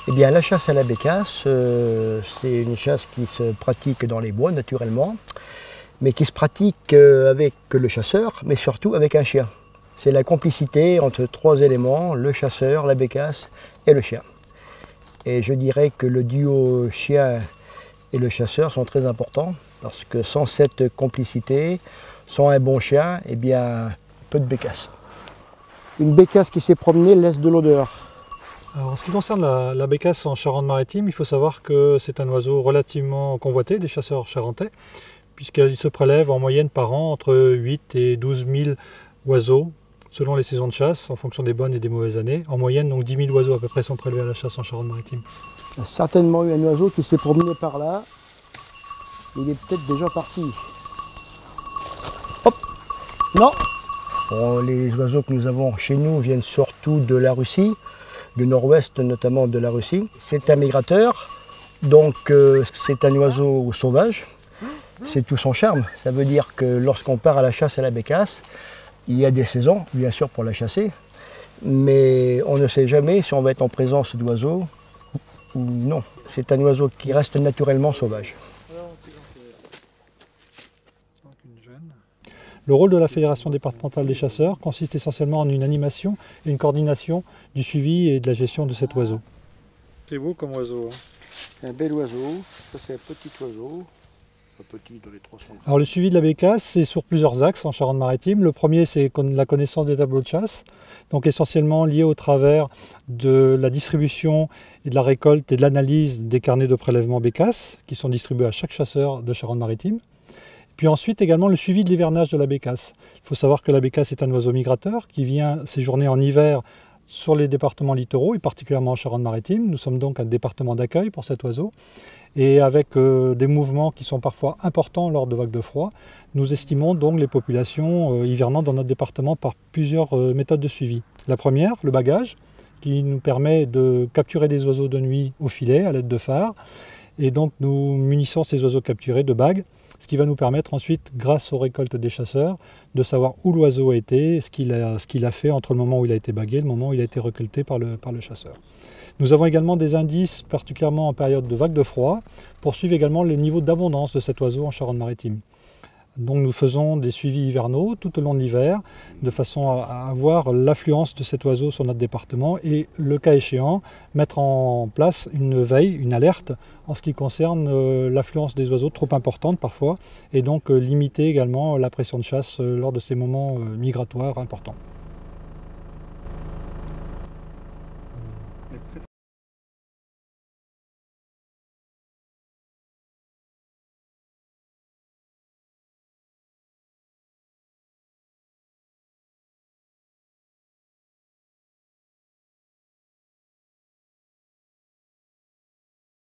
Eh bien, la chasse à la bécasse, c'est une chasse qui se pratique dans les bois naturellement, mais qui se pratique avec le chasseur, mais surtout avec un chien. C'est la complicité entre trois éléments, le chasseur, la bécasse et le chien. Et je dirais que le duo chien et le chasseur sont très importants, parce que sans cette complicité, sans un bon chien, eh bien, peu de bécasse. Une bécasse qui s'est promenée laisse de l'odeur. Alors, en ce qui concerne la bécasse en Charente-Maritime, il faut savoir que c'est un oiseau relativement convoité des chasseurs charentais, puisqu'il se prélève en moyenne par an entre 8 et 12 000 oiseaux, selon les saisons de chasse, en fonction des bonnes et des mauvaises années. En moyenne, donc 10 000 oiseaux à peu près sont prélevés à la chasse en Charente-Maritime. Il y a certainement eu un oiseau qui s'est promené par là. Il est peut-être déjà parti. Hop! Non! Bon, les oiseaux que nous avons chez nous viennent surtout de la Russie, du nord-ouest notamment de la Russie. C'est un migrateur, donc c'est un oiseau sauvage. C'est tout son charme. Ça veut dire que lorsqu'on part à la chasse à la bécasse, il y a des saisons, bien sûr, pour la chasser, mais on ne sait jamais si on va être en présence d'oiseaux ou non. C'est un oiseau qui reste naturellement sauvage. Le rôle de la Fédération départementale des chasseurs consiste essentiellement en une animation et une coordination du suivi et de la gestion de cet oiseau. C'est beau comme oiseau. Un bel oiseau, ça c'est un petit oiseau. Petit dans les 300 grammes. Alors le suivi de la bécasse, c'est sur plusieurs axes en Charente-Maritime. Le premier, c'est la connaissance des tableaux de chasse, donc essentiellement lié au travers de la distribution et de la récolte et de l'analyse des carnets de prélèvement bécasse qui sont distribués à chaque chasseur de Charente-Maritime. Puis ensuite également le suivi de l'hivernage de la bécasse. Il faut savoir que la bécasse est un oiseau migrateur qui vient séjourner en hiver sur les départements littoraux et particulièrement en Charente-Maritime. Nous sommes donc un département d'accueil pour cet oiseau et avec des mouvements qui sont parfois importants lors de vagues de froid. Nous estimons donc les populations hivernant dans notre département par plusieurs méthodes de suivi. La première, le bagage, qui nous permet de capturer des oiseaux de nuit au filet à l'aide de phares. Et donc nous munissons ces oiseaux capturés de bagues, ce qui va nous permettre ensuite, grâce aux récoltes des chasseurs, de savoir où l'oiseau a été, ce qu'il a fait entre le moment où il a été bagué et le moment où il a été récolté par le chasseur. Nous avons également des indices, particulièrement en période de vague de froid, pour suivre également le niveau d'abondance de cet oiseau en Charente-Maritime. Donc nous faisons des suivis hivernaux tout au long de l'hiver, de façon à avoir l'affluence de cet oiseau sur notre département et, le cas échéant, mettre en place une veille, une alerte en ce qui concerne l'affluence des oiseaux trop importante parfois, et donc limiter également la pression de chasse lors de ces moments migratoires importants.